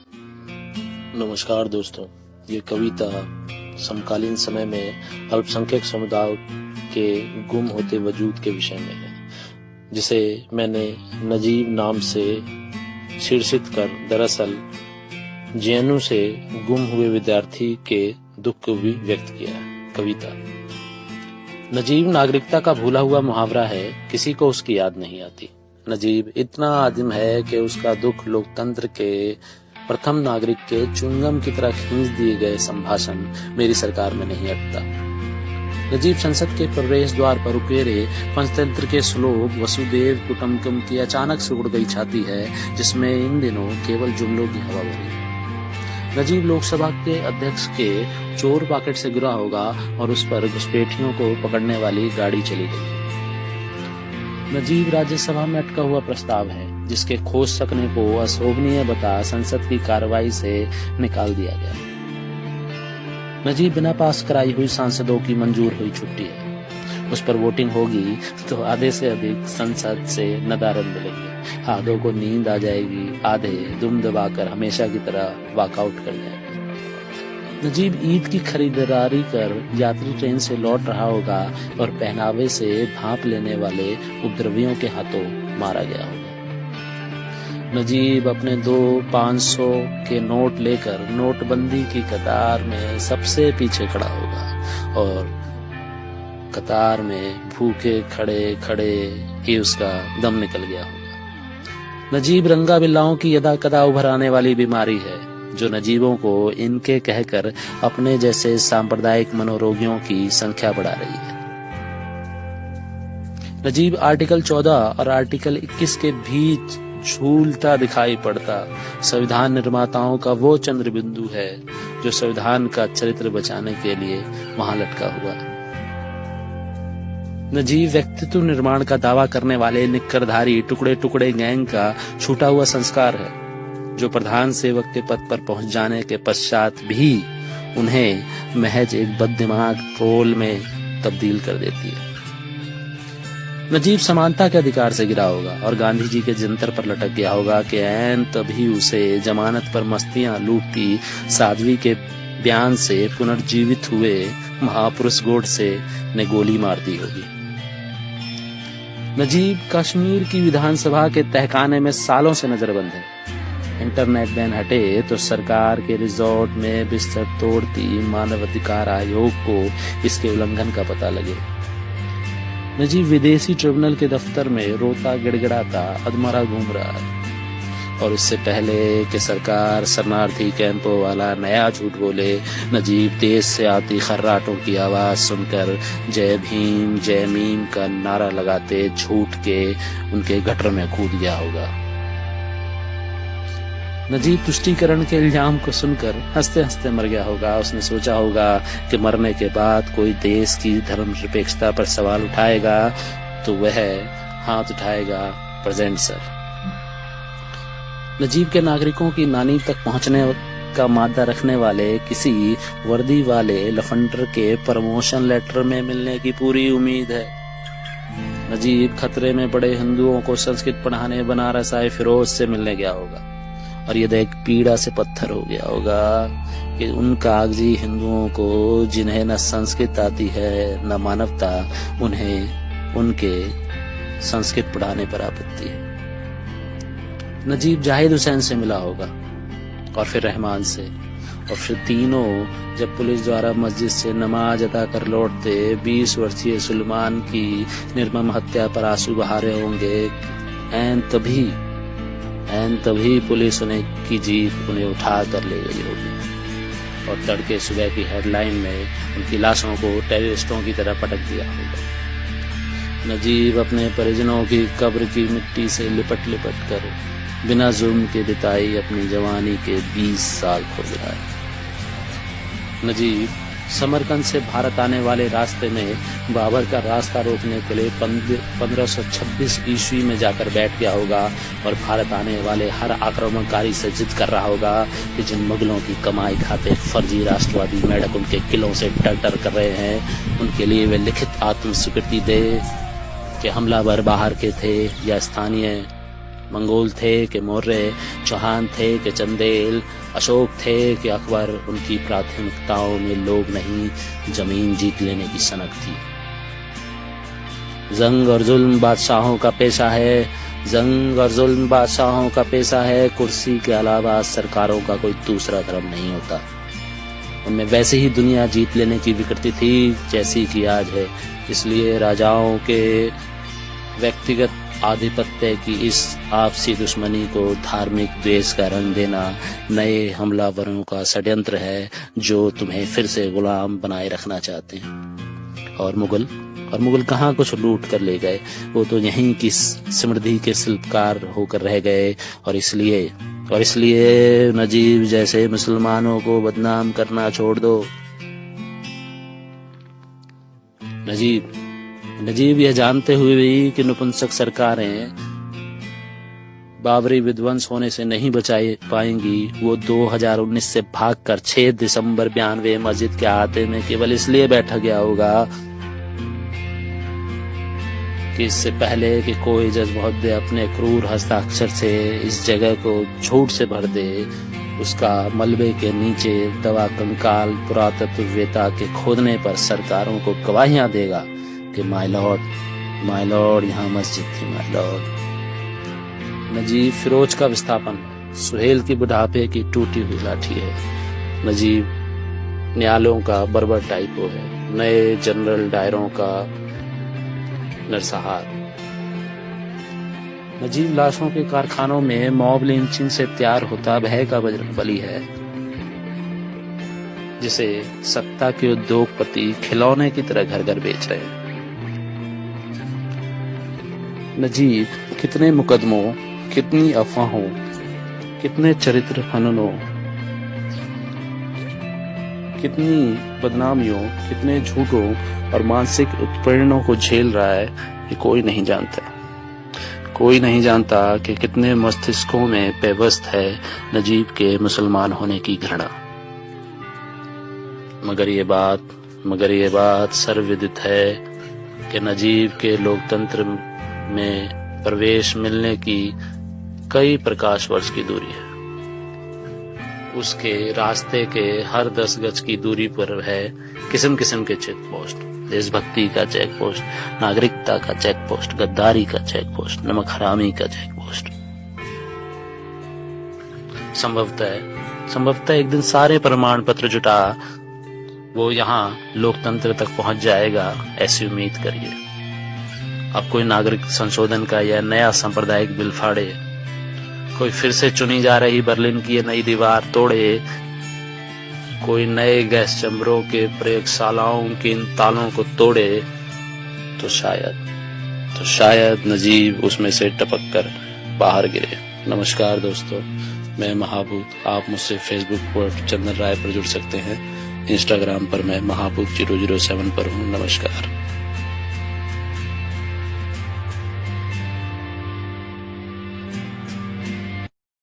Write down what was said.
नमस्कार दोस्तों, ये कविता समकालीन समय में अल्पसंख्यक समुदाय के गुम होते वजूद के विषय में है, जिसे मैंने नजीब नाम से शीर्षित कर दरअसल जेएनयू से गुम हुए विद्यार्थी के दुख को भी व्यक्त किया है। कविता। नजीब नागरिकता का भूला हुआ मुहावरा है, किसी को उसकी याद नहीं आती। नजीब इतना आदिम है कि उसका दुख लोकतंत्र के प्रथम नागरिक के चुंगम की तरह खींच दिए गए संभाषण मेरी सरकार में नहीं अटता। नजीब संसद के प्रवेश द्वार पर उकेरे पंचतंत्र के श्लोक वसुदेव कुटुंबकम की अचानक से उड़ गई छाती है, जिसमें इन दिनों केवल जुमलों की हवा भरी है। नजीब लोकसभा के अध्यक्ष के चोर पॉकेट से गिरा होगा और उस पर घुसपैठियों को पकड़ने वाली गाड़ी चली गई। नजीब राज्यसभा में अटका हुआ प्रस्ताव है, जिसके खोज सकने को अशोभनीय बता संसद की कार्रवाई से निकाल दिया गया। नजीब बिना पास कराई हुई सांसदों की मंजूर हुई छुट्टी है। उस पर वोटिंग होगी तो आधे से अधिक संसद से नदारद मिलेंगे, आधों को नींद आ जाएगी, आधे दुम दबाकर हमेशा की तरह वॉकआउट कर जाएंगे। नजीब ईद की खरीदारी कर यात्री ट्रेन से लौट रहा होगा और पहनावे से भांप लेने वाले उपद्रवियों के हाथों मारा गया होगा। नजीब अपने 200-500 के नोट लेकर नोटबंदी की कतार में सबसे पीछे खड़ा होगा और कतार में भूखे खड़े खड़े ही उसका दम निकल गया होगा। नजीब रंगा बिल्लाओं की यदा कदा उभर आने वाली बीमारी है, जो नजीबों को इनके कहकर अपने जैसे सांप्रदायिक मनोरोगियों की संख्या बढ़ा रही है। नजीब आर्टिकल 14 और आर्टिकल 21 के बीच झूलता दिखाई पड़ता संविधान निर्माताओं का वो चंद्र बिंदु है, जो संविधान का चरित्र बचाने के लिए वहां लटका हुआ है। नजीब व्यक्तित्व निर्माण का दावा करने वाले निक्करधारी टुकड़े टुकड़े गैंग का छूटा हुआ संस्कार है, जो प्रधान सेवक के पद पर पहुंच जाने के पश्चात भी उन्हें महज एक बददिमाग ट्रोल में तब्दील कर देती है। नजीब समानता के अधिकार से गिरा होगा और गांधी जी के जंतर पर लटक गया होगा कि ऐन तभी उसे जमानत पर मस्तियां लूटती साध्वी के बयान से पुनर्जीवित हुए महापुरुष गोडसे ने गोली मार दी होगी। नजीब कश्मीर की विधानसभा के तहखाने में सालों से नजरबंद है। इंटरनेट बैन हटे तो सरकार के रिजॉर्ट में बिस्तर तोड़ती मानवाधिकार आयोग को इसके उल्लंघन का पता लगे। नजीब विदेशी ट्रिब्यूनल के दफ्तर में रोता गिड़गिड़ाता अधमरा घूम रहा है और इससे पहले कि सरकार शरणार्थी कैंपों वाला नया झूठ बोले, नजीब देश से आती खर्राटों की आवाज सुनकर जय भीम जय मीम का नारा लगाते झूठ के उनके गटर में कूद गया होगा। नजीब तुष्टीकरण के इल्जाम को सुनकर हंसते हंसते मर गया होगा। उसने सोचा होगा कि मरने के बाद कोई देश की धर्मनिरपेक्षता पर सवाल उठाएगा तो वह हाथ उठाएगा प्रेजेंट सर। नजीब के नागरिकों की नानी तक पहुंचने का मादा रखने वाले किसी वर्दी वाले लफंडर के प्रमोशन लेटर में मिलने की पूरी उम्मीद है। नजीब खतरे में पड़े हिंदुओं को संस्कृत पढ़ाने बनारस आए फिरोज से मिलने गया होगा और ये देख पीड़ा से पत्थर हो गया होगा कि उन कागजी हिंदुओं को जिन्हें न संस्कृत आती है न मानवता, उन्हें उनके संस्कृत पढ़ाने पर आपत्ति है। नजीब जाहिद हुसैन से मिला होगा और फिर रहमान से, और फिर तीनों जब पुलिस द्वारा मस्जिद से नमाज अदा कर लौटते 20 वर्षीय सुलेमान की निर्मम हत्या पर आंसू बहा रहे होंगे। ऐन तभी पुलिस उन्हें की जीप उन्हें उठा कर ले गई होगी और तड़के सुबह की हेडलाइन में उनकी लाशों को टेररिस्टों की तरह पटक दिया होगा। नजीब अपने परिजनों की कब्र की मिट्टी से लिपट लिपट कर बिना जुर्म के बिताई अपनी जवानी के 20 साल खो गया। नजीब समरकंद से भारत आने वाले रास्ते में बाबर का रास्ता रोकने के लिए 1526 ईस्वी में जाकर बैठ गया होगा और भारत आने वाले हर आक्रमणकारी से जिद कर रहा होगा कि जिन मुगलों की कमाई खाते फर्जी राष्ट्रवादी मेढक उनके किलों से टर कर रहे हैं, उनके लिए वे लिखित आत्मस्वीकृति दे कि हमलावर बाहर के थे या स्थानीय, मंगोल थे कि मौर्य, चौहान थे कि चंदेल, अशोक थे कि अकबर, उनकी प्राथमिकताओं में लोग नहीं, जमीन जीत लेने की सनक थी। जंग और जुल्म बादशाहों का पेशा है, जंग और जुल्म बादशाहों का पेशा है, कुर्सी के अलावा सरकारों का कोई दूसरा धर्म नहीं होता। उनमें वैसे ही दुनिया जीत लेने की विकृति थी जैसी कि आज है। इसलिए राजाओं के व्यक्तिगत आधिपत्य की इस आपसी दुश्मनी को धार्मिक द्वेष का रंग देना नए हमलावरों का षड्यंत्र है जो तुम्हें फिर से गुलाम बनाए रखना चाहते हैं। और मुगल कहाँ कुछ लूट कर ले गए, वो तो यहीं की समृद्धि के शिल्पकार होकर रह गए। और इसलिए नजीब जैसे मुसलमानों को बदनाम करना छोड़ दो। नजीब यह जानते हुए भी कि नपुंसक सरकारें बाबरी विध्वंस होने से नहीं बचाई पाएंगी, वो 2019 से भागकर 6 दिसंबर 92 मस्जिद के अहाते में केवल इसलिए बैठा गया होगा कि इससे पहले कि कोई जज्बोद्दे अपने क्रूर हस्ताक्षर से इस जगह को झूठ से भर दे, उसका मलबे के नीचे दवा कंकाल पुरातत्ववेत्ता के खोदने पर सरकारों को गवाहियां देगा कि माय लॉर्ड यहाँ मस्जिद थी, माय लॉर्ड। नजीब फिरोज का विस्थापन, सुहेल की बुढ़ापे की टूटी हुई लाठी है। नजीब न्यालों का बर्बर टाइपो है, नए जनरल डायरों का नरसंहार। नजीब लाशों के कारखानों में मॉब लिंचिंग से तैयार होता भय का बजरंगबली है, जिसे सत्ता के उद्योगपति खिलौने की तरह घर घर बेच रहे हैं। नजीब कितने मुकदमों, कितनी अफवाहों, कितने चरित्र हननों, कितनी बदनामियों, कितने झूठों और मानसिक उत्पीड़नों को झेल रहा है, ये कोई नहीं जानता। कोई नहीं जानता कि कितने मस्तिष्कों में पेवस्त है नजीब के मुसलमान होने की घृणा। मगर ये बात सर्वविदित है कि नजीब के लोकतंत्र में प्रवेश मिलने की कई प्रकाश वर्ष की दूरी है। उसके रास्ते के हर 10 गज की दूरी पर है किस्म किस्म के चेक पोस्ट, देशभक्ति का चेक पोस्ट, नागरिकता का चेक पोस्ट, गद्दारी का चेक पोस्ट, नमक हरामी का चेक पोस्ट। संभवतः एक दिन सारे प्रमाण पत्र जुटा वो यहाँ लोकतंत्र तक पहुंच जाएगा, ऐसी उम्मीद करिए। अब कोई नागरिक संशोधन का यह नया सांप्रदायिक बिल फाड़े, कोई फिर से चुनी जा रही बर्लिन की नई दीवार तोड़े, कोई नए गैस चैम्बरों के प्रयोगशालाओं के इन तालों को तोड़े, तो शायद नजीब उसमें से टपक कर बाहर गिरे। नमस्कार दोस्तों, मैं महाभूत। आप मुझसे फेसबुक पर चंदन राय पर जुड़ सकते हैं। इंस्टाग्राम पर मैं महाभूत 007 पर हूँ। नमस्कार।